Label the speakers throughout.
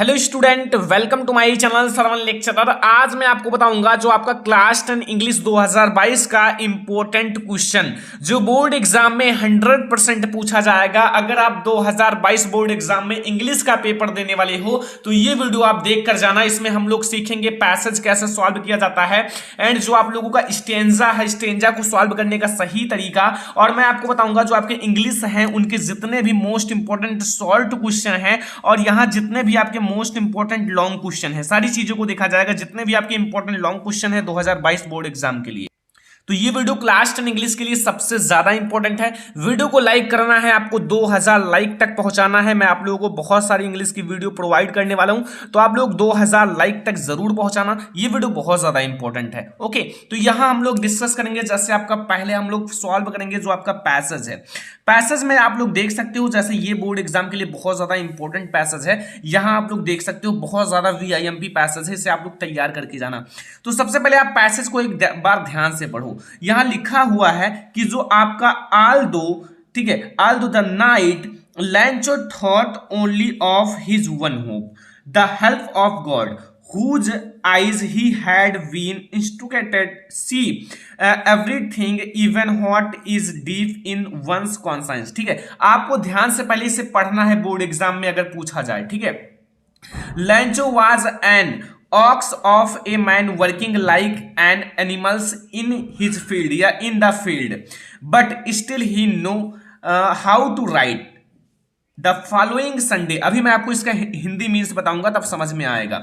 Speaker 1: Hello student, welcome to my channel Sarvan lecturer. आज मैं आपको बताऊंगा जो आपका क्लास 10 इंग्लिश 2022 का इंपॉर्टेंट क्वेश्चन जो बोर्ड एग्जाम में 100% पूछा जाएगा। अगर आप 2022 बोर्ड एग्जाम में इंग्लिश का पेपर देने वाले हो तो ये वीडियो आप देख कर जाना। इसमें हम लोग सीखेंगे पैसेज कैसे सॉल्व किया जाता है एंड जो आप लोगों का स्टेंजा है, स्टेंजा को सॉल्व करने का सही तरीका, और मैं आपको बताऊंगा जो आपके इंग्लिश हैं उनके जितने भी मोस्ट इंपॉर्टेंट शॉर्ट क्वेश्चन हैं और यहाँ जितने भी आपके मोस्ट इंपोर्टेंट लॉन्ग क्वेश्चन है, सारी चीजों को देखा जाएगा। जितने भी आपके इंपॉर्टेंट लॉन्ग क्वेश्चन है 2022 बोर्ड एग्जाम के लिए, तो ये वीडियो क्लास 10 इंग्लिश के लिए सबसे ज्यादा इंपॉर्टेंट है। वीडियो को लाइक करना है, आपको 2000 लाइक तक पहुंचाना है। मैं आप लोगों को बहुत सारी इंग्लिश की वीडियो प्रोवाइड करने वाला हूं, तो आप लोग 2000 लाइक तक जरूर पहुंचाना। ये वीडियो बहुत ज्यादा इंपॉर्टेंट है। ओके, तो यहां हम लोग डिस्कस करेंगे। जैसे आपका पहले हम लोग सॉल्व करेंगे जो आपका पैसेज है। पैसेज में आप लोग देख सकते हो, जैसे ये बोर्ड एग्जाम के लिए बहुत ज्यादा इंपॉर्टेंट पैसेज है। यहां आप लोग देख सकते हो बहुत ज्यादा VIMP पैसेज है, इसे आप लोग तैयार करके जाना। तो सबसे पहले आप पैसेज को एक बार ध्यान से पढ़ो। यहां लिखा हुआ है कि जो आपका आल्दो, ठीक है, Aldous the night लैंचो thought only of his one hope the help of God whose eyes he had been instructed see everything even what is deep in one's conscience। ठीक है, आपको ध्यान से पहले इसे पढ़ना है बोर्ड एग्जाम में अगर पूछा जाए। ठीक है, लैंचो was an ox of a man working like an animals in his field या in the field but still he know how to write the following Sunday. अभी मैं आपको इसका हिंदी मीन्स बताऊंगा तब समझ में आएगा।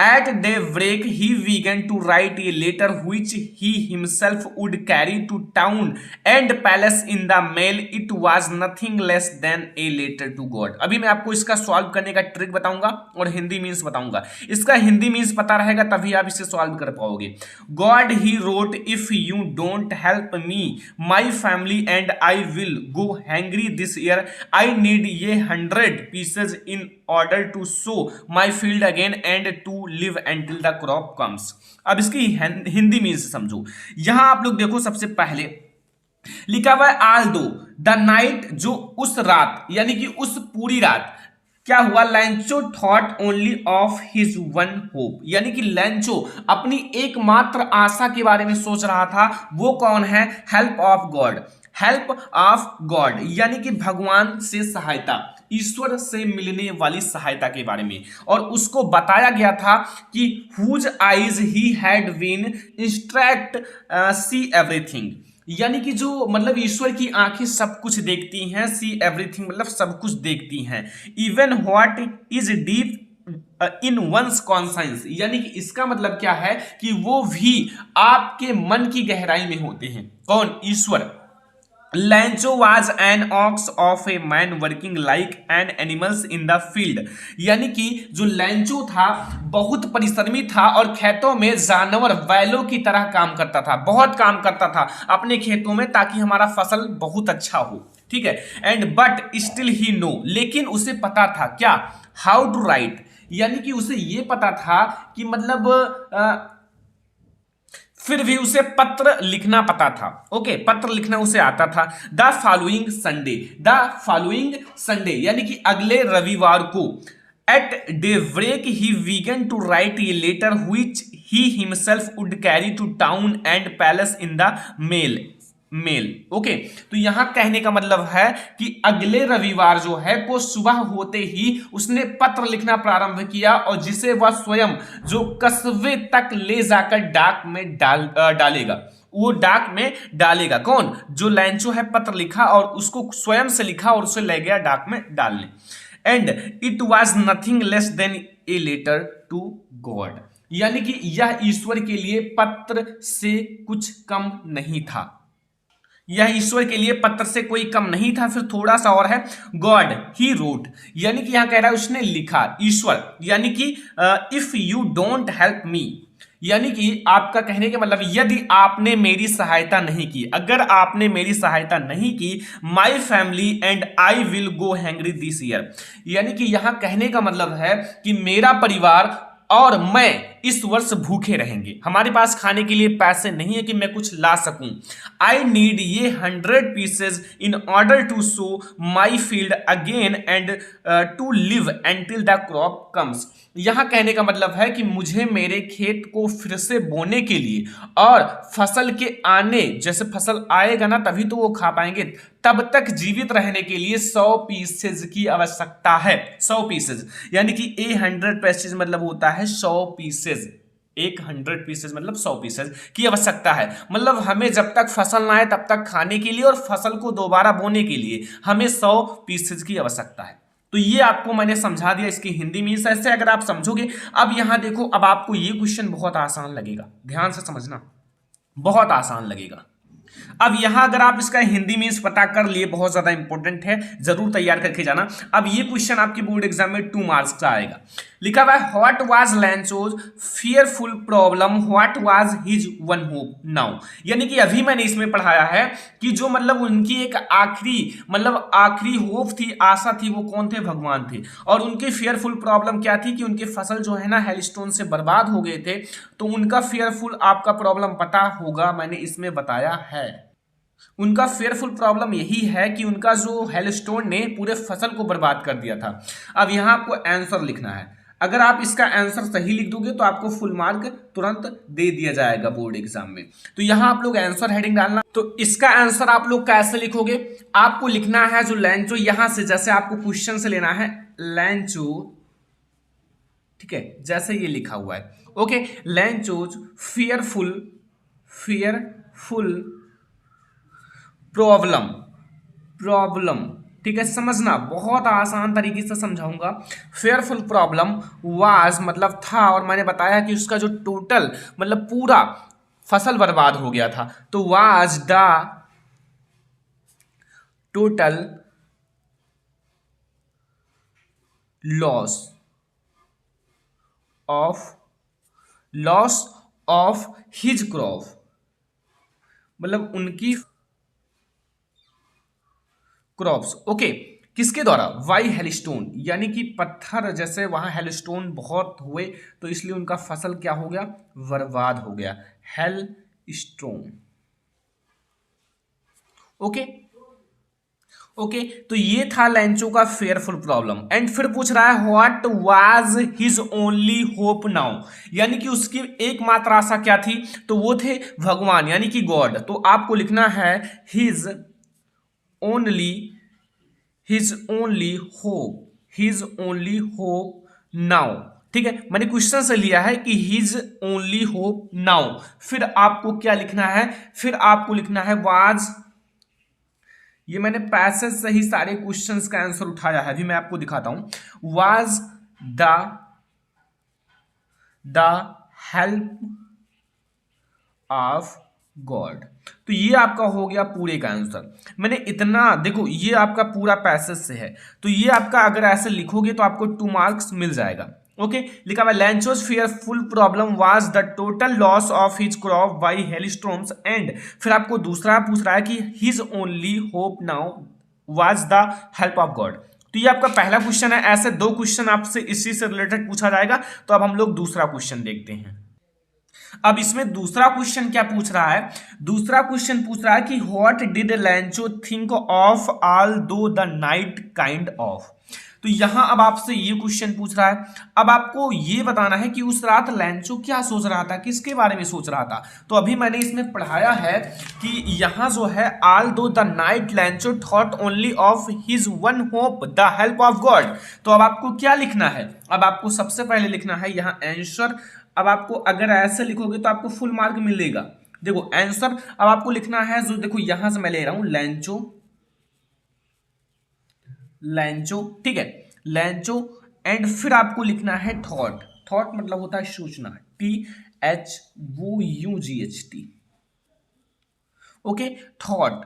Speaker 1: At daybreak he began to write a letter which he himself would carry to town and place in the mail. It was nothing less than a letter to God. अभी मैं आपको इसका solve करने का trick बताऊंगा और Hindi means बताऊंगा। इसका हिंदी मीन्स पता रहेगा तभी आप इसे सॉल्व कर पाओगे। God he wrote if you don't help me my family and I will go hangry this year. I need ये 100 pieces in order to sow my field again and to live until the crop comes। अब इसकी Hindi means समझो। यहां आप लोग देखो, सबसे पहले लिखा हुआ है आल्दो द नाइट, जो उस रात यानी कि उस पूरी रात क्या हुआ, लैंचो thought only of his one hope, यानी कि लैंचो अपनी एकमात्र आशा के बारे में सोच रहा था। वो कौन है? Help of God. Help of God यानी कि भगवान से सहायता, ईश्वर से मिलने वाली सहायता के बारे में। और उसको बताया गया था कि whose eyes he had been instruct see everything, यानी कि जो मतलब ईश्वर की आंखें सब कुछ देखती हैं। सी एवरीथिंग मतलब सब कुछ देखती हैं। Even what is deep in one's conscience, यानी कि इसका मतलब क्या है कि वो भी आपके मन की गहराई में होते हैं। कौन? ईश्वर। लैंचो was an ox of a man working like an animals in the field, यानी कि जो लैंचो था बहुत परिश्रमी था और खेतों में जानवर बैलों की तरह काम करता था, बहुत काम करता था अपने खेतों में ताकि हमारा फसल बहुत अच्छा हो। ठीक है, and but still he know, लेकिन उसे पता था क्या? हाउ टू राइट, यानी कि उसे ये पता था कि मतलब फिर भी उसे पत्र लिखना पता था। ओके, पत्र लिखना उसे आता था। The following Sunday, the following Sunday यानी कि अगले रविवार को at daybreak he began to write a letter which he himself would carry to town and place in the mail. Okay, तो यहां कहने का मतलब है कि अगले रविवार जो है को सुबह होते ही उसने पत्र लिखना प्रारंभ किया और जिसे वह स्वयं जो कस्बे तक ले जाकर डाक में डालेगा। वो डाक में डालेगा। कौन? जो लैंचो है, पत्र लिखा और उसको स्वयं से लिखा और उसे ले गया डाक में डालने। And it was nothing less than a letter to God, यानी कि यह ईश्वर के लिए पत्र से कुछ कम नहीं था। यह ईश्वर के लिए पत्र से कोई कम नहीं था। फिर थोड़ा सा और है, गॉड ही रोट, यानी कि यहां कह रहा है उसने लिखा। ईश्वर यानी कि if you don't help me, यानी कि आपका कहने का मतलब यदि आपने मेरी सहायता नहीं की, अगर आपने मेरी सहायता नहीं की, my family and I will go hangry this year, यानी कि यहां कहने का मतलब है कि मेरा परिवार और मैं इस वर्ष भूखे रहेंगे, हमारे पास खाने के लिए पैसे नहीं है कि मैं कुछ ला सकूं। आई नीड ये 100 pieces in order to sow my field again and to live until the crop comes. यहां कहने का मतलब है कि मुझे मेरे खेत को फिर से बोने के लिए और फसल के आने, जैसे फसल आएगा ना तभी तो वो खा पाएंगे, तब तक जीवित रहने के लिए 100 पीसेज की आवश्यकता है। 100 पीसेज यानी कि 100 पीसेज मतलब होता है 100 पीसेज। 100 पीसेज मतलब 100 पीसेज की आवश्यकता है। मतलब हमें जब तक फसल ना आए तब तक खाने के लिए और फसल को दोबारा बोने के लिए हमें 100 पीसेज की आवश्यकता है। तो ये आपको मैंने समझा दिया, इसकी हिंदी मीन्स ऐसे अगर आप समझोगे। अब यहां देखो, अब आपको ये क्वेश्चन बहुत आसान लगेगा, ध्यान से समझना, बहुत आसान लगेगा। अब यहां अगर आप इसका हिंदी मीन्स पता कर लिए, बहुत ज्यादा इंपॉर्टेंट है, जरूर तैयार करके जाना। अब ये क्वेश्चन आपकी बोर्ड एग्जाम में 2 मार्क्स का आएगा। लिखा हुआ है what was Lencho's fearful problem, what was his one hope now. यानी कि अभी मैंने इसमें पढ़ाया है कि जो मतलब उनकी एक आखिरी होप थी, आशा थी, वो कौन थे? भगवान थे। और उनकी फियरफुल प्रॉब्लम क्या थी कि उनके फसल जो है ना हेलस्टोन से बर्बाद हो गए थे। तो उनका फियरफुल आपका प्रॉब्लम पता होगा, मैंने इसमें बताया है। उनका फेयरफुल प्रॉब्लम यही है कि उनका जो हेलस्टोन ने पूरे फसल को बर्बाद कर दिया था। अब यहां आपको आंसर लिखना है। अगर आप इसका आंसर सही लिख दोगे तो आपको फुल मार्क तुरंत दे दिया जाएगा बोर्ड एग्जाम में। तो यहां आप लोग आंसर हेडिंग डालना। तो इसका आंसर आप लोग कैसे लिखोगे? आपको लिखना है जो लैंचो, यहां से जैसे आपको क्वेश्चन से लेना है लैंचो, ठीक है, जैसे ये लिखा हुआ है, ओके। लैंचोज फियरफुल प्रॉब्लम, ठीक है, समझना, बहुत आसान तरीके से समझाऊंगा। फेयरफुल प्रॉब्लम वाज मतलब था, और मैंने बताया कि उसका जो टोटल मतलब पूरा फसल बर्बाद हो गया था। तो was the total loss of his crop, मतलब उनकी क्रॉप्स, ओके। किसके द्वारा? वाई हेलस्टोन, यानी कि पत्थर, जैसे वहां हेलस्टोन बहुत हुए तो इसलिए उनका फसल क्या हो गया? बर्बाद हो गया। Hailstone, okay okay. तो ये था लैंचो का फेयरफुल प्रॉब्लम। एंड फिर पूछ रहा है what was his only hope now, यानी कि उसकी एकमात्र आशा क्या थी? तो वो थे भगवान, यानी कि गॉड। तो आपको लिखना है only his only hope now, ठीक है। मैंने क्वेश्चन से लिया है कि हिज ओनली होप नाउ। फिर आपको क्या लिखना है? फिर आपको लिखना है वाज, ये मैंने पैसेज से ही सारे क्वेश्चंस का आंसर उठाया है, अभी मैं आपको दिखाता हूं। Was the help of God. तो ये आपका हो गया पूरे का आंसर। मैंने इतना, देखो ये आपका पूरा पैसेज से है, तो ये आपका अगर ऐसे लिखोगे तो आपको 2 मार्क्स मिल जाएगा, ओके। लिखा हुआ Lencho's fearful problem was the total loss of his crop by hailstorms and, फिर आपको दूसरा पूछ रहा है कि his only hope now was the help of God. तो ये आपका पहला क्वेश्चन है। ऐसे 2 क्वेश्चन आपसे इसी से रिलेटेड पूछा जाएगा। तो अब हम लोग दूसरा क्वेश्चन देखते हैं। अब इसमें दूसरा क्वेश्चन क्या पूछ रहा है? दूसरा क्वेश्चन पूछ रहा है कि what did लैंचो think of all दो द नाइट काइंड ऑफ। तो यहां अब आपसे ये क्वेश्चन पूछ रहा है। अब आपको ये बताना है कि उस रात लैंचो क्या सोच रहा था, किसके बारे में सोच रहा था। तो अभी मैंने इसमें पढ़ाया है कि यहां जो है ऑल दो the night लैंचो thought only of his one hope the help of God. तो अब आपको क्या लिखना है? अब आपको सबसे पहले लिखना है यहां आंसर। अब आपको अगर ऐसे लिखोगे तो आपको फुल मार्क मिलेगा। देखो आंसर अब आपको लिखना है, जो देखो यहां से मैं ले रहा हूं लैंचो, ठीक है, लैंचो। एंड फिर आपको लिखना है थॉट, मतलब होता है सूचना, THOUGHT, okay. Thought,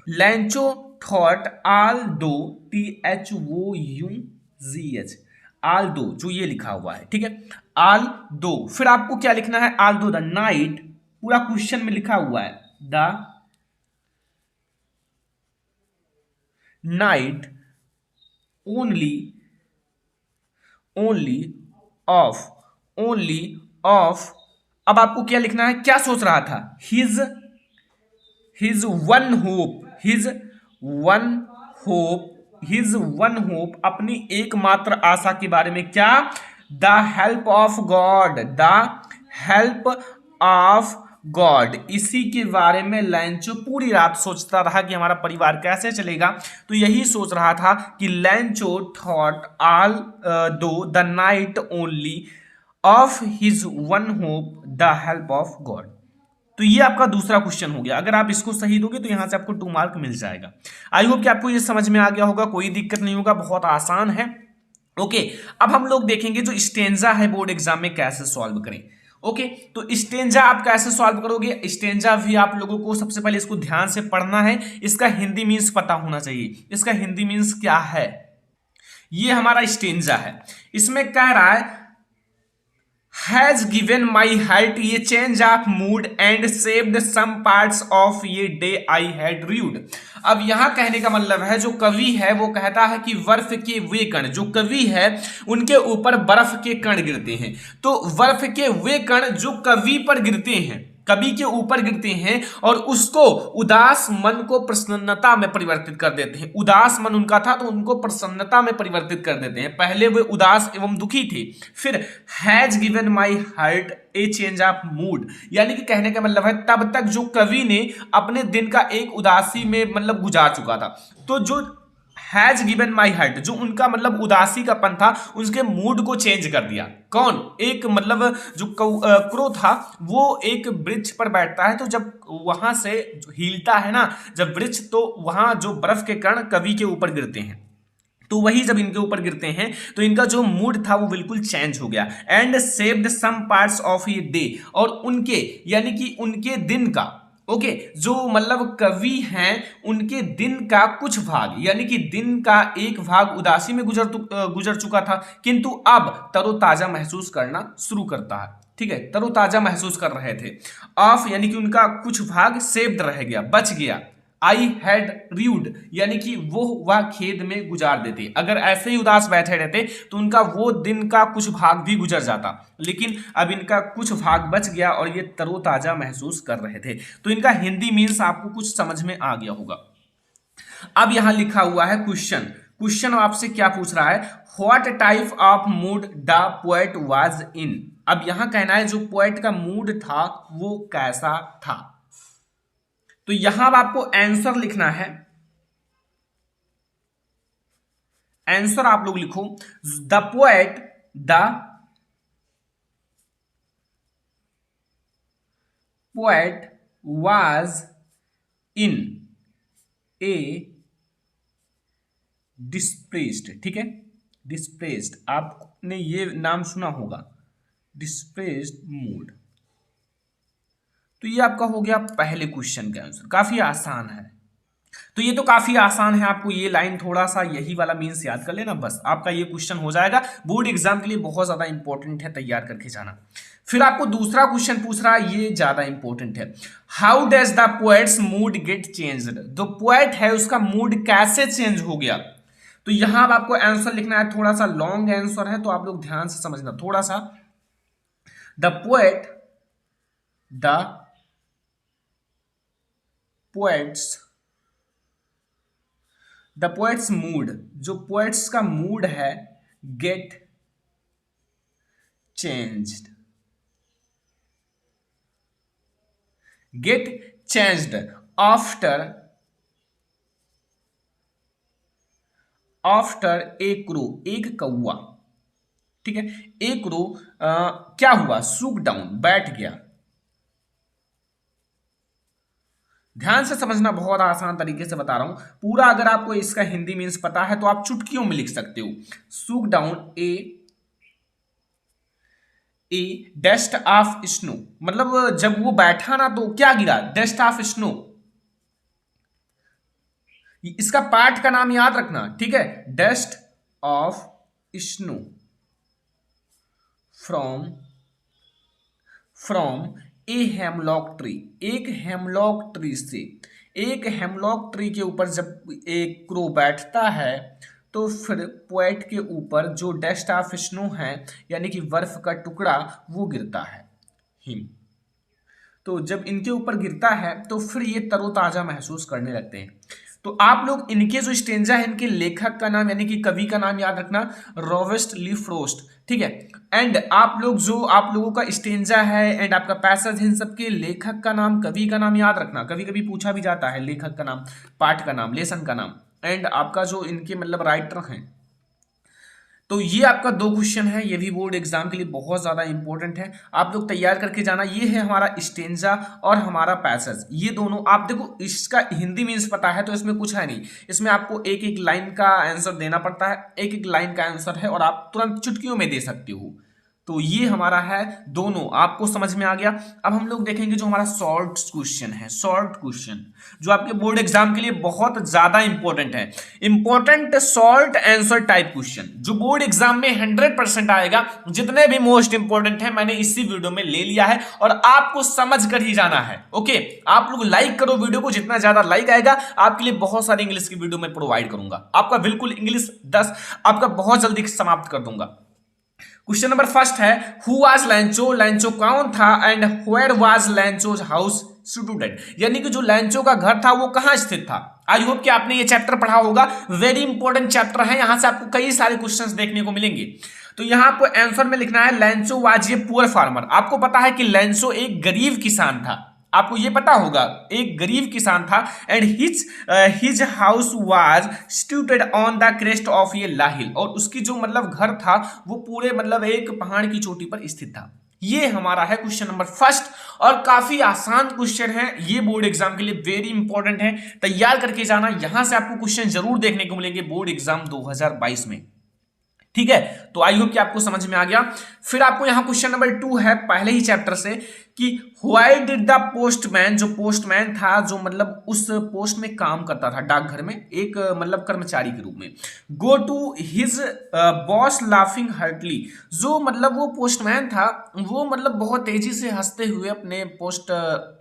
Speaker 1: लैंचो thought all दो, THOUGH, ऑल दो, जो ये लिखा हुआ है, ठीक है, ऑल दो। फिर आपको क्या लिखना है? ऑल दो द नाइट, पूरा क्वेश्चन में लिखा हुआ है the night only of only of, अब आपको क्या लिखना है, क्या सोच रहा था, his one hope, one one hope, अपनी एकमात्र आशा के बारे में, क्या, the help of God, the help of God, इसी के बारे में लैंचो पूरी रात सोचता रहा कि हमारा परिवार कैसे चलेगा। तो यही सोच रहा था कि लैंचो थॉट ऑल दो the night only of his one hope the help of God. तो ये आपका दूसरा क्वेश्चन हो गया। अगर आप इसको सही दोगे तो यहां से आपको 2 मार्क मिल जाएगा। आई होप कि आपको ये समझ में आ गया होगा, कोई दिक्कत नहीं होगा, बहुत आसान है। ओके, अब हम लोग देखेंगे जो स्टेंजा है बोर्ड एग्जाम में कैसे सॉल्व करें। ओके, तो स्टेंजा आप कैसे सॉल्व करोगे, स्टेंजा भी आप लोगों को सबसे पहले इसको ध्यान से पढ़ना है, इसका हिंदी मीन्स पता होना चाहिए। इसका हिंदी मीन्स क्या है, ये हमारा स्टेंजा है। इसमें कह रहा है हैज गिवन माई हार्ट ये change of mood and saved some parts of ये डे आई हैड रीड। अब यहां कहने का मतलब है, जो कवि है वो कहता है कि बर्फ के वे कण, जो कवि है उनके ऊपर बर्फ के कण गिरते हैं। तो बर्फ के वे कण जो कवि पर गिरते हैं, कवि के ऊपर गिरते हैं और उसको उदास मन को प्रसन्नता में परिवर्तित कर देते हैं। उदास मन उनका था तो उनको प्रसन्नता में परिवर्तित कर देते हैं। पहले वे उदास एवं दुखी थे। फिर has given my heart A change of mood, यानी कि कहने का मतलब है तब तक जो कवि ने अपने दिन का एक उदासी में मतलब गुजार चुका था, तो जो हैज गिवन माई हार्ट, जो उनका मतलब उदासी का पन था, उसके मूड को चेंज कर दिया। कौन, एक मतलब जो क्रो था वो एक वृक्ष पर बैठता है, तो जब वहां से हिलता है ना जब वृक्ष, तो वहां जो बर्फ के कण कवि के ऊपर गिरते हैं, तो वही जब इनके ऊपर गिरते हैं तो इनका जो मूड था वो बिल्कुल चेंज हो गया। And saved some parts of ये डे, और उनके यानी कि उनके दिन का, ओके, जो मतलब कवि हैं उनके दिन का कुछ भाग, यानी कि दिन का एक भाग उदासी में गुजर चुका था, किंतु अब तरोताजा महसूस करना शुरू करता है। ठीक है, तरोताजा महसूस कर रहे थे। ऑफ यानी कि उनका कुछ भाग सेव्ड रह गया, बच गया। आई हैड रीड यानी कि वो वह खेद में गुजार देते। अगर ऐसे ही उदास बैठे रहते तो उनका वो दिन का कुछ भाग भी गुजर जाता, लेकिन अब इनका कुछ भाग बच गया और ये तरोताजा महसूस कर रहे थे। तो इनका हिंदी मीन्स आपको कुछ समझ में आ गया होगा। अब यहां लिखा हुआ है क्वेश्चन आपसे क्या पूछ रहा है, what type of mood the poet was in. अब यहां कहना है जो पोएट का मूड था वो कैसा था। तो यहां आपको आंसर लिखना है, आंसर आप लोग लिखो, द पोएट वाज इन ए डिस्प्रेस्ड। ठीक है, डिस्प्रेस्ड, आपने ये नाम सुना होगा, डिस्प्रेस्ड मूड। तो ये आपका हो गया पहले क्वेश्चन का आंसर, काफी आसान है। तो ये तो काफी आसान है, आपको ये लाइन थोड़ा सा यही वाला मीन्स याद कर लेना, बस आपका ये क्वेश्चन हो जाएगा। बोर्ड एग्जाम के लिए बहुत ज्यादा इंपॉर्टेंट है, तैयार करके जाना। फिर आपको दूसरा क्वेश्चन पूछ रहा है, ये ज्यादा इंपॉर्टेंट है, how does the poet's mood get changed. जो पोएट है उसका मूड कैसे चेंज हो गया। तो यहां आपको आंसर लिखना है, थोड़ा सा लॉन्ग आंसर है तो आप लोग ध्यान से समझना थोड़ा सा। द पोएट्स मूड, जो पोएट्स का मूड है, gate changed after a crow, एक कौआ। ठीक है, एक क्रो क्या हुआ, सूक डाउन, बैठ गया। ध्यान से समझना, बहुत आसान तरीके से बता रहा हूं पूरा। अगर आपको इसका हिंदी मीन्स पता है तो आप चुटकियों में लिख सकते हो। Shook down a dust of snow, मतलब जब वो बैठा ना तो क्या गिरा, डस्ट ऑफ स्नो। इसका पार्ट का नाम याद रखना, ठीक है, dust of snow from a hemlock tree, एक हेमलॉक ट्री से, एक हेमलॉक ट्री के ऊपर जब एक क्रो बैठता है तो फिर पोएट के ऊपर जो डस्ट ऑफ स्नो है यानी कि बर्फ का टुकड़ा वो गिरता है, हिम। तो जब इनके ऊपर गिरता है तो फिर ये तरोताजा महसूस करने लगते हैं। तो आप लोग इनके जो स्टेंजा है, इनके लेखक का नाम यानी कि कवि का नाम याद रखना, रॉबर्ट ली फ्रोस्ट, ठीक है। एंड आप लोगों का स्टेंजा है एंड आपका पैसेज, इन सबके लेखक का नाम, कवि का नाम याद रखना। कभी कभी पूछा भी जाता है लेखक का नाम, पाठ का नाम, लेसन का नाम एंड आपका जो इनके मतलब राइटर हैं। तो ये आपका 2 क्वेश्चन है, ये भी बोर्ड एग्जाम के लिए बहुत ज़्यादा इंपॉर्टेंट है, आप लोग तैयार करके जाना। ये है हमारा स्टेंजा और हमारा पैसेज, ये दोनों आप देखो, इसका हिंदी मीन्स पता है तो इसमें कुछ है नहीं, इसमें आपको एक एक लाइन का आंसर देना पड़ता है, एक एक लाइन का आंसर है और आप तुरंत चुटकियों में दे सकते हो। तो ये हमारा है दोनों, आपको समझ में आ गया। अब हम लोग देखेंगे जो हमारा शॉर्ट क्वेश्चन है, शॉर्ट क्वेश्चन जो आपके बोर्ड एग्जाम के लिए बहुत ज्यादा इंपॉर्टेंट है, important short answer type question जो बोर्ड एग्जाम में 100% आएगा। जितने भी मोस्ट इंपॉर्टेंट है मैंने इसी वीडियो में ले लिया है और आपको समझ कर ही जाना है। ओके, आप लोग लाइक करो वीडियो को, जितना ज्यादा लाइक आएगा आपके लिए बहुत सारी इंग्लिश की वीडियो में प्रोवाइड करूंगा, आपका बिल्कुल इंग्लिश 10 आपका बहुत जल्दी समाप्त कर दूंगा। क्वेश्चन नंबर फर्स्ट है, हु वाज लैंचो, लैंचो कौन था and where was Lencho's house situated, यानी कि जो लैंचो का घर था वो कहां स्थित था। आई होप कि आपने ये चैप्टर पढ़ा होगा, वेरी इंपॉर्टेंट चैप्टर है, यहां से आपको कई सारे क्वेश्चंस देखने को मिलेंगे। तो यहां आपको आंसर में लिखना है लैंचो वाज ए पुअर फार्मर। आपको पता है कि लैंचो एक गरीब किसान था, आपको ये पता होगा, एक गरीब किसान था and his house was situated on the crest of a low hill, और उसकी जो मतलब घर था वो पूरे मतलब एक पहाड़ की चोटी पर स्थित था। ये हमारा है क्वेश्चन नंबर फर्स्ट और काफी आसान क्वेश्चन है, ये बोर्ड एग्जाम के लिए वेरी इंपॉर्टेंट है, तैयार करके जाना। यहां से आपको क्वेश्चन जरूर देखने को मिलेंगे बोर्ड एग्जाम 2022 में, ठीक है। तो आई होप कि आपको समझ में आ गया। फिर आपको यहां क्वेश्चन नंबर 2 है पहले ही चैप्टर से कि व्हाई डिड द पोस्टमैन, जो पोस्टमैन था जो मतलब उस पोस्ट में काम करता था डाकघर में एक मतलब कर्मचारी के रूप में, go to his boss laughing heartily, जो मतलब वो पोस्टमैन था वो मतलब बहुत तेजी से हंसते हुए अपने पोस्ट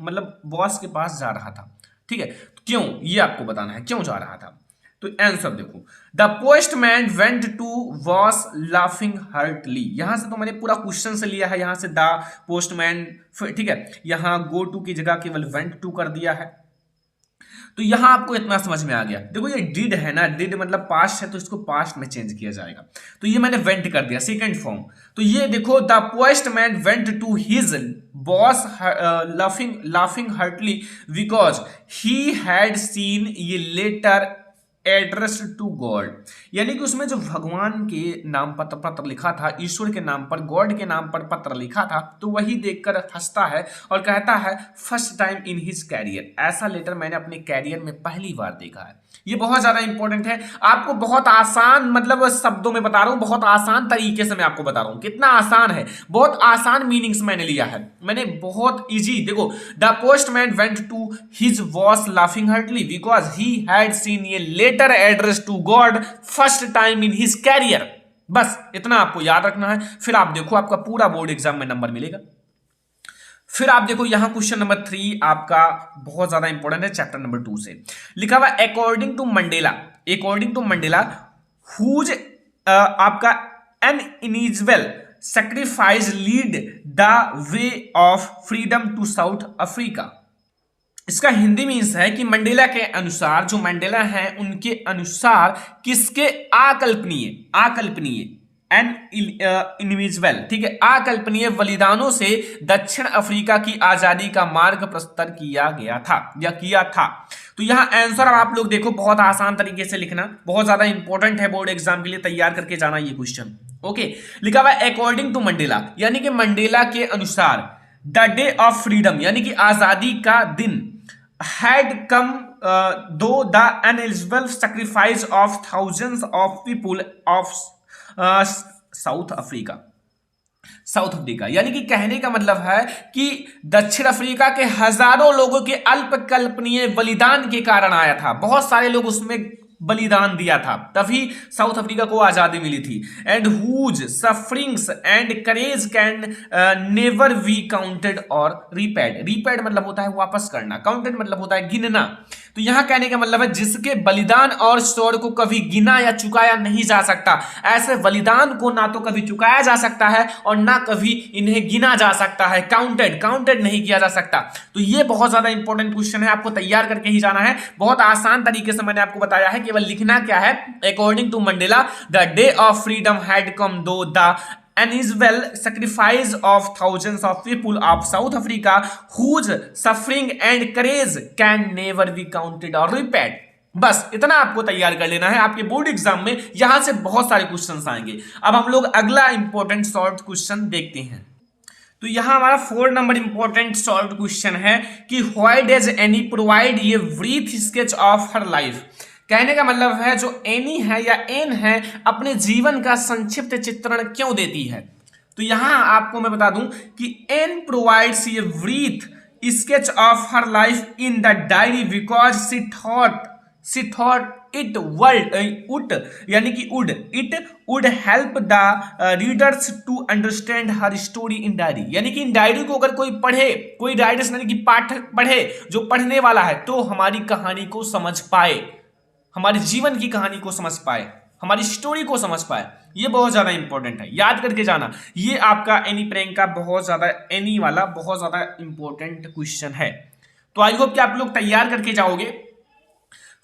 Speaker 1: मतलब बॉस के पास जा रहा था, ठीक है। तो क्यों, ये आपको बताना है क्यों जा रहा था। तो आंसर देखो, the postman went to boss laughing heartily, यहां से तो मैंने पूरा क्वेश्चन से लिया है, यहां से द पोस्टमैन, ठीक है, यहां गो टू की जगह केवल वेंट टू कर दिया है। तो यहां आपको इतना समझ में आ गया। देखो ये डिड है ना, डिड मतलब पास्ट है तो इसको पास्ट में चेंज किया जाएगा, तो ये मैंने वेंट कर दिया सेकंड फॉर्म। तो ये देखो, the postman went to his boss laughing heartily because he had seen ये लेटर एड्रेस टू गॉड, यानी कि उसमें जो भगवान के नाम पर पत्र लिखा था, ईश्वर के नाम पर, गॉड के नाम पर पत्र लिखा था, तो वही देखकर हंसता है और कहता है first time in his career, ऐसा लेटर मैंने अपने कैरियर में पहली बार देखा है। ये बहुत ज्यादा इंपॉर्टेंट है, आपको बहुत आसान मतलब शब्दों में बता रहा हूं, बहुत आसान तरीके से मैं आपको बता रहा हूं, कितना आसान है, बहुत आसान मीनिंग्स मैंने लिया है, मैंने बहुत इजी। देखो, the postman went to his boss laughing heartily because he had seen a letter address to God first time in his career, बस इतना आपको याद रखना है। फिर आप देखो आपका पूरा बोर्ड एग्जाम में नंबर मिलेगा। फिर आप देखो यहां क्वेश्चन नंबर 3 आपका बहुत ज्यादा इंपॉर्टेंट है, चैप्टर नंबर 2 से लिखा हुआ, अकॉर्डिंग टू मंडेला हुज आपका an invisible sacrifice lead the way of freedom to South Africa. इसका हिंदी मीन्स है कि मंडेला के अनुसार, जो मंडेला है उनके अनुसार किसके अकल्पनीय एन इनविजिबल, ठीक है, अकल्पनीय बलिदानों से दक्षिण अफ्रीका की आजादी का मार्ग प्रशस्त किया था। तो यहां आंसर आप लोग देखो, बहुत आसान तरीके से लिखना, बहुत ज्यादा इंपॉर्टेंट है बोर्ड एग्जाम के लिए, तैयार करके जाना ये क्वेश्चन। ओके, लिखा हुआ अकॉर्डिंग टू मंडेला, यानी कि मंडेला के अनुसार द डे ऑफ फ्रीडम, यानी कि आजादी का दिन, had come though the ineligible sacrifice of thousands of people of south Africa, यानी कि कहने का मतलब है कि दक्षिण अफ्रीका के हजारों लोगों के अल्पकल्पनीय बलिदान के कारण आया था, बहुत सारे लोग उसमें बलिदान दिया था, तभी साउथ अफ्रीका को आजादी मिली थी। And whose sufferings and courage can never be counted और रिपेड मतलब होता है वापस करना, काउंटेड मतलब होता है गिनना। तो यहां कहने का मतलब है जिसके बलिदान और शौर्य को कभी गिना या चुकाया नहीं जा सकता। ऐसे बलिदान को ना तो कभी चुकाया जा सकता है और ना कभी इन्हें गिना जा सकता है, काउंटेड नहीं किया जा सकता। तो ये बहुत ज्यादा इंपॉर्टेंट क्वेश्चन है, आपको तैयार करके ही जाना है। बहुत आसान तरीके से मैंने आपको बताया है, केवल लिखना क्या है। According to Mandela the day of freedom had come though the unusual sacrifice of thousands of people of South Africa whose suffering and courage can never be counted or repaid। बस इतना आपको तैयार कर लेना है, आपके बोर्ड एग्जाम में यहां से बहुत सारे क्वेश्चंस आएंगे। अब हम लोग अगला इंपॉर्टेंट शॉर्ट क्वेश्चन देखते हैं। तो यहां हमारा 4 नंबर इंपॉर्टेंट शॉर्ट क्वेश्चन है कि व्हाई डज एनी प्रोवाइड ये brief sketch of her life. कहने का मतलब है जो एनी है या एन है अपने जीवन का संक्षिप्त चित्रण क्यों देती है। तो यहां आपको मैं बता दूं कि Anne provides a brief sketch of her life in the diary because she thought it would यानी कि it would help the readers to understand her story in diary. यानी कि इन डायरी को अगर कोई पढ़े, कोई राइडर्स यानी कि पाठक पढ़े, जो पढ़ने वाला है, तो हमारी कहानी को समझ पाए, हमारे जीवन की कहानी को समझ पाए, हमारी स्टोरी को समझ पाए। ये बहुत ज्यादा इंपॉर्टेंट है, याद करके जाना। ये आपका एनी प्रैंक का बहुत ज्यादा एनी वाला बहुत ज्यादा इंपॉर्टेंट क्वेश्चन है। तो आई होप कि आप लोग तैयार करके जाओगे।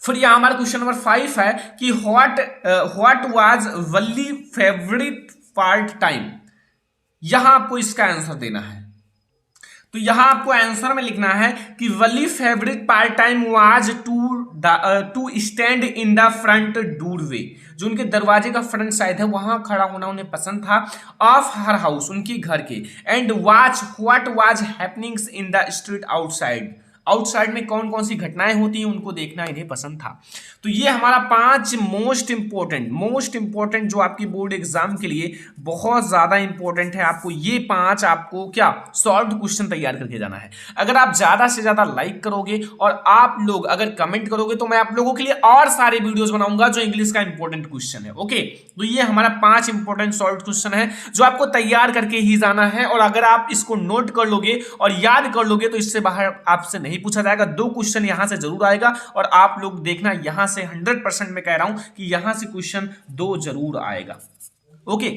Speaker 1: फिर यहां हमारा क्वेश्चन नंबर 5 है कि what was Valli favourite part time. यहां आपको इसका आंसर देना है। तो यहां आपको आंसर में लिखना है कि Valli favourite part time was to stand in the front doorway. जो उनके दरवाजे का फ्रंट साइड है वहां खड़ा होना उन्हें पसंद था, ऑफ हर हाउस उनकी घर के, and watch what was happenings in the street outside. Outside में कौन कौन सी घटनाएं होती हैं उनको देखना इन्हें पसंद था। तो ये हमारा 5 मोस्ट इंपॉर्टेंट जो आपकी बोर्ड एग्जाम के लिए बहुत ज्यादा इंपॉर्टेंट है। आपको ये 5 आपको क्या सॉल्व क्वेश्चन तैयार करके जाना है। अगर आप ज्यादा से ज्यादा लाइक करोगे और आप लोग अगर कमेंट करोगे तो मैं आप लोगों के लिए और सारे वीडियोस बनाऊंगा जो इंग्लिश का इंपॉर्टेंट क्वेश्चन है। ओके, तो ये हमारा 5 इंपॉर्टेंट सॉल्व क्वेश्चन है जो आपको तैयार करके ही जाना है। और अगर आप इसको नोट कर लोगे और याद कर लोगे तो इससे बाहर आपसे नहीं पूछा जाएगा। 2 क्वेश्चन यहां से जरूर आएगा और आप लोग देखना यहां से 100% मैं कह रहा हूं कि यहां से क्वेश्चन 2 जरूर आएगा। ओके,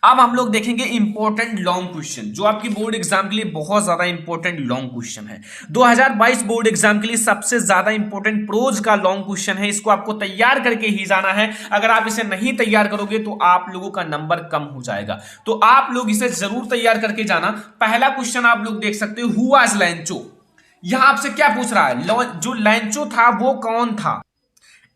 Speaker 1: अब हम लोग देखेंगे इंपॉर्टेंट लॉन्ग क्वेश्चन जो आपकी बोर्ड एग्जाम के लिए बहुत ज्यादा इंपॉर्टेंट लॉन्ग क्वेश्चन है। 2022 बोर्ड एग्जाम के लिए सबसे ज्यादा इंपॉर्टेंट प्रोज का लॉन्ग क्वेश्चन है। इसको आपको तैयार करके ही जाना है। अगर आप इसे नहीं तैयार करोगे तो आप लोगों का नंबर कम हो जाएगा। तो आप लोग इसे जरूर तैयार करके जाना। पहला क्वेश्चन आप लोग देख सकते हो, हु वाज लैंचो। यहां आपसे क्या पूछ रहा है, जो लैंचो था वो कौन था,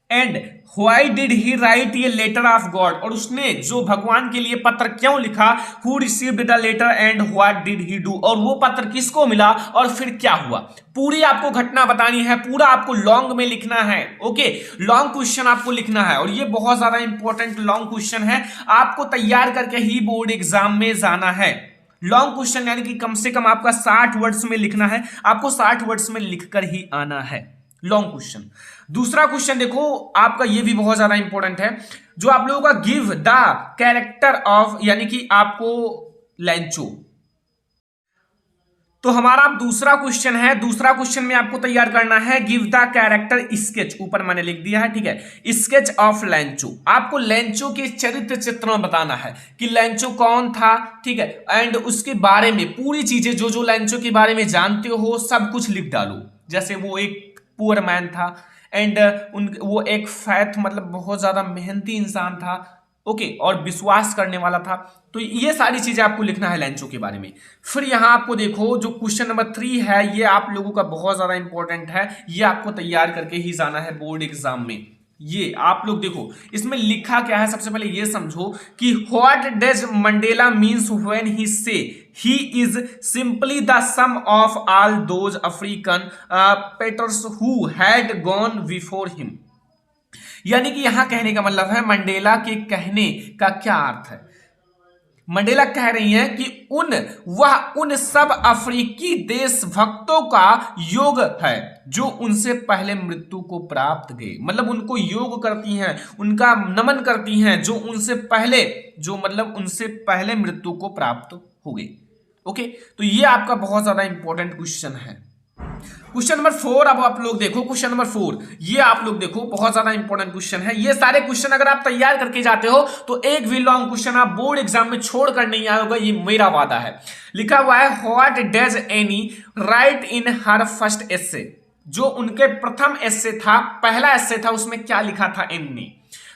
Speaker 1: and why did he write a letter of God. और उसने जो भगवान के लिए पत्र क्यों लिखा, who received the letter and what did he do. और वो पत्र किसको मिला और फिर क्या हुआ। पूरी आपको घटना बतानी है, पूरा आपको लॉन्ग में लिखना है। ओके, लॉन्ग क्वेश्चन आपको लिखना है और ये बहुत ज्यादा इंपॉर्टेंट लॉन्ग क्वेश्चन है। आपको तैयार करके ही बोर्ड एग्जाम में जाना है। लॉन्ग क्वेश्चन यानी कि कम से कम आपका 60 वर्ड्स में लिखना है। आपको 60 वर्ड्स में लिखकर ही आना है लॉन्ग क्वेश्चन। दूसरा क्वेश्चन देखो आपका, ये भी बहुत ज्यादा इंपॉर्टेंट है, जो आप लोगों का गिव द कैरेक्टर ऑफ यानी कि आपको लैंचो। तो हमारा दूसरा क्वेश्चन है, दूसरा क्वेश्चन में आपको तैयार करना है गिव द कैरेक्टर स्केच। ऊपर मैंने लिख दिया है, ठीक है, स्केच ऑफ लैंचो। आपको लैंचो के चरित्र चित्रण बताना है कि लैंचो कौन था, ठीक है, एंड उसके बारे में पूरी चीजें जो जो लैंचो के बारे में जानते हो सब कुछ लिख डालो। जैसे वो एक पुअर मैन था एंड वो एक फैथ मतलब बहुत ज्यादा मेहनती इंसान था, ओके, और विश्वास करने वाला था। तो ये सारी चीजें आपको लिखना है लैंचो के बारे में। फिर यहां आपको देखो जो क्वेश्चन नंबर 3 है, ये आप लोगों का बहुत ज्यादा इंपॉर्टेंट है। ये आपको तैयार करके ही जाना है बोर्ड एग्जाम में। ये आप लोग देखो इसमें लिखा क्या है। सबसे पहले ये समझो कि what does Mandela means when he says he is simply the sum of all those African patriots who had gone before him. यानी कि यहां कहने का मतलब है मंडेला के कहने का क्या अर्थ है। मंडेला कह रही हैं कि वह उन सब अफ्रीकी देशभक्तों का योग है जो उनसे पहले मृत्यु को प्राप्त गए। मतलब उनको योग करती हैं, उनका नमन करती हैं जो उनसे पहले मृत्यु को प्राप्त हो गए। ओके, तो ये आपका बहुत ज्यादा इंपॉर्टेंट क्वेश्चन है। क्वेश्चन नंबर 4 अब आप लोग देखो, क्वेश्चन नंबर 4 ये आप लोग देखो, बहुत ज्यादा इंपॉर्टेंट क्वेश्चन है। ये सारे क्वेश्चन अगर आप तैयार करके जाते हो तो एक भी लॉन्ग क्वेश्चन आप बोर्ड एग्जाम में छोड़कर नहीं आएगा, ये मेरा वादा है। लिखा हुआ है what does Annie write in her first essay. जो उनके प्रथम एसे था, पहला एसे था, उसमें क्या लिखा था एन ने,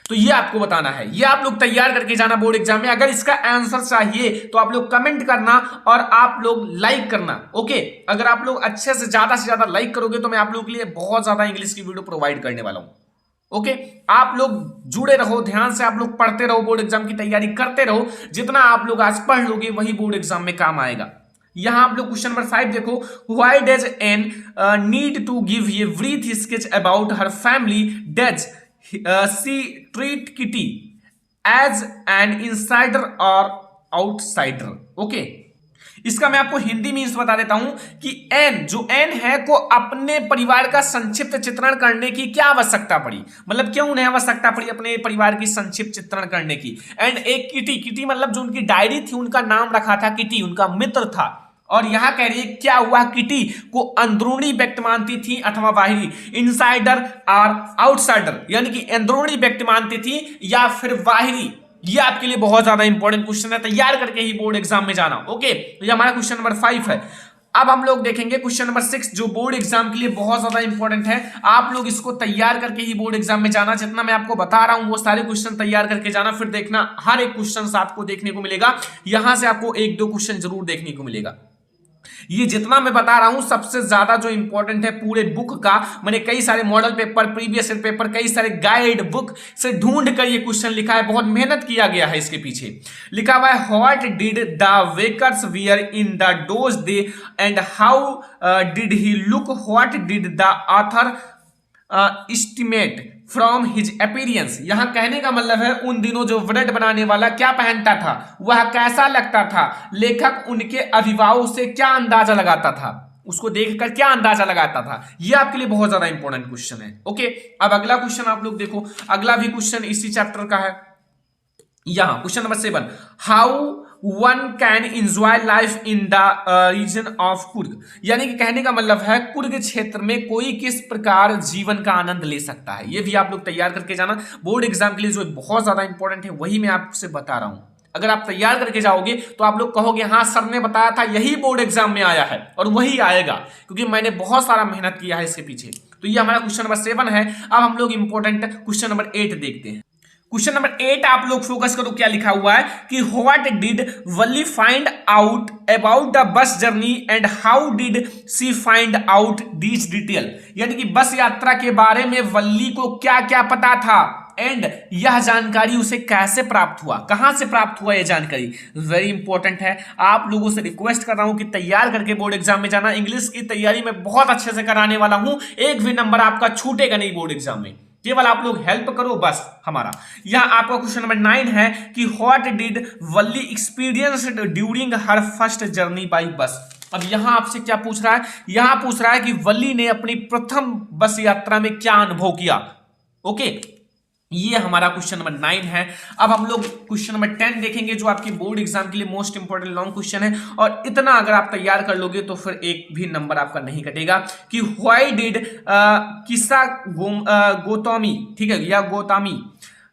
Speaker 1: तो ये आपको बताना है। ये आप लोग तैयार करके जाना बोर्ड एग्जाम में। अगर इसका आंसर चाहिए तो आप लोग कमेंट करना और आप लोग लाइक करना। ओके, अगर आप लोग अच्छे से ज्यादा लाइक करोगे तो मैं आप लोगों के लिए बहुत ज्यादा इंग्लिश की वीडियो प्रोवाइड करने वाला हूं। ओके, आप लोग जुड़े रहो, ध्यान से आप लोग पढ़ते रहो, बोर्ड एग्जाम की तैयारी करते रहो। जितना आप लोग आज पढ़ लोगे वही बोर्ड एग्जाम में काम आएगा। यहां आप लोग क्वेश्चन नंबर 5 देखो, why does Anne need to give a brief sketch about her family, does she treat Kitty as an insider or outsider? Okay, इसका मैं आपको हिंदी मीन्स बता देता हूं कि एन, जो एन है, को अपने परिवार का संक्षिप्त चित्रण करने की क्या आवश्यकता पड़ी, मतलब क्यों उन्हें आवश्यकता पड़ी अपने परिवार की संक्षिप्त चित्रण करने की। एंड एक किटी मतलब जो उनकी डायरी थी उनका नाम रखा था किटी, उनका मित्र था। और यहां कह रही है क्या हुआ, किटी को अंदरूनी व्यक्ति मानती थी अथवा बाहरी, इनसाइडर और आउटसाइडर, यानी कि अंदरूनी व्यक्ति मानती थी या फिर बाहरी। ये आपके लिए बहुत ज्यादा इंपॉर्टेंट क्वेश्चन है, तैयार करके ही बोर्ड एग्जाम में जाना। ओके, तो ये हमारा क्वेश्चन नंबर 5 है। अब हम लोग देखेंगे क्वेश्चन नंबर 6 जो बोर्ड एग्जाम के लिए बहुत ज्यादा इंपॉर्टेंट है। आप लोग इसको तैयार करके ही बोर्ड एग्जाम में जाना। जितना मैं आपको बता रहा हूं वो सारे क्वेश्चन तैयार करके जाना, फिर देखना हर एक क्वेश्चन आपको देखने को मिलेगा। यहां से आपको 1-2 क्वेश्चन जरूर देखने को मिलेगा। ये जितना मैं बता रहा हूं सबसे ज्यादा जो इंपॉर्टेंट है पूरे बुक का, मैंने कई सारे model paper, previous year paper, कई सारे गाइड बुक से ढूंढ कर ये क्वेश्चन लिखा है। बहुत मेहनत किया गया है इसके पीछे। लिखा हुआ है what did the bakers wear in the those day and how did he look, what did the author estimate from his appearance. यहां कहने का मतलब है उन दिनों जो ब्रेड बनाने वाला क्या पहनता था, वह कैसा लगता था, लेखक उनके अभिभावों से क्या अंदाजा लगाता था, उसको देखकर क्या अंदाजा लगाता था। यह आपके लिए बहुत ज्यादा इंपॉर्टेंट क्वेश्चन है। ओके, अब अगला क्वेश्चन आप लोग देखो, अगला भी क्वेश्चन इसी चैप्टर का है। यहां question number 7, how one can enjoy life in the region of Coorg, यानी कि कहने का मतलब है कुर्ग क्षेत्र में कोई किस प्रकार जीवन का आनंद ले सकता है। ये भी आप लोग तैयार करके जाना बोर्ड एग्जाम के लिए, जो बहुत ज्यादा इंपॉर्टेंट है वही मैं आपसे बता रहा हूं। अगर आप तैयार करके जाओगे तो आप लोग कहोगे हाँ सर ने बताया था यही बोर्ड एग्जाम में आया है, और वही आएगा क्योंकि मैंने बहुत सारा मेहनत किया है इसके पीछे। तो ये हमारा क्वेश्चन नंबर 7 है। अब हम लोग इंपॉर्टेंट क्वेश्चन नंबर 8 देखते हैं। क्वेश्चन नंबर 8 आप लोग फोकस करो, क्या लिखा हुआ है कि what did Valli find out about the bus journey and how did she find out this detail, यानी कि बस यात्रा के बारे में वल्ली को क्या क्या पता था एंड यह जानकारी उसे कैसे प्राप्त हुआ, कहां से प्राप्त हुआ यह जानकारी। वेरी इंपॉर्टेंट है। आप लोगों से रिक्वेस्ट कर रहा हूं कि तैयार करके बोर्ड एग्जाम में जाना। इंग्लिश की तैयारी में बहुत अच्छे से कराने वाला हूं, एक भी नंबर आपका छूटेगा नहीं बोर्ड एग्जाम में, केवल आप लोग हेल्प करो बस हमारा। यहां आपका क्वेश्चन नंबर 9 है कि what did Valli experienced during her first journey by bus. अब यहां आपसे क्या पूछ रहा है, यहां पूछ रहा है कि वल्ली ने अपनी प्रथम बस यात्रा में क्या अनुभव किया। ओके, ये हमारा क्वेश्चन नंबर 9 है। अब हम लोग क्वेश्चन नंबर 10 देखेंगे जो आपके बोर्ड एग्जाम के लिए मोस्ट इंपोर्टेंट लॉन्ग क्वेश्चन है, और इतना अगर आप तैयार कर लोगे तो फिर एक भी नंबर आपका नहीं कटेगा। कि व्हाई डिड किस्सा गौतमी, ठीक है, या Gotami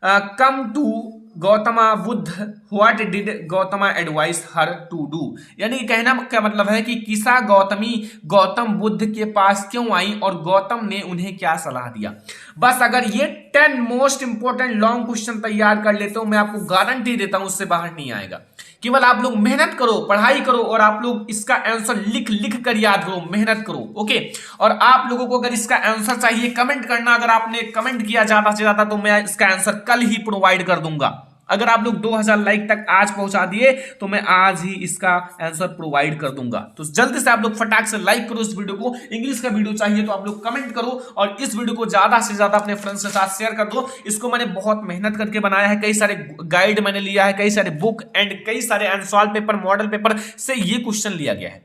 Speaker 1: come to Gautama Buddha, what did Gautama advise her to do, यानी कि कहना क्या मतलब है कि किसा गौतमी गौतम बुद्ध के पास क्यों आई और गौतम ने उन्हें क्या सलाह दिया। बस अगर ये 10 मोस्ट इंपोर्टेंट लॉन्ग क्वेश्चन तैयार कर लेते हो, मैं आपको गारंटी देता हूं उससे बाहर नहीं आएगा। केवल आप लोग मेहनत करो, पढ़ाई करो, और आप लोग इसका आंसर लिख लिख कर याद करो, मेहनत करो। ओके, और आप लोगों को अगर इसका आंसर चाहिए कमेंट करना। अगर आपने कमेंट किया ज्यादा से ज्यादा तो मैं इसका आंसर कल ही प्रोवाइड कर दूंगा। अगर आप लोग 2000 लाइक तक आज पहुंचा दिए तो मैं आज ही इसका आंसर प्रोवाइड कर दूंगा। तो जल्दी से आप लोग फटाक से लाइक करो इस वीडियो को। इंग्लिश का वीडियो चाहिए तो आप लोग कमेंट करो, और इस वीडियो को ज्यादा से ज्यादा अपने फ्रेंड्स के साथ शेयर कर दो। इसको मैंने बहुत मेहनत करके बनाया है, कई सारे गाइड मैंने लिया है, कई सारे बुक एंड कई सारे अनसॉल्व पेपर, मॉडल पेपर से ये क्वेश्चन लिया गया है।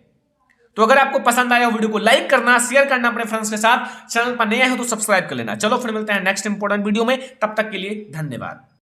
Speaker 1: तो अगर आपको पसंद आया वीडियो को लाइक करना, शेयर करना अपने फ्रेंड्स के साथ। चैनल पर नए हो तो सब्सक्राइब कर लेना। चलो फिर मिलते हैं नेक्स्ट इंपॉर्टेंट वीडियो में, तब तक के लिए धन्यवाद।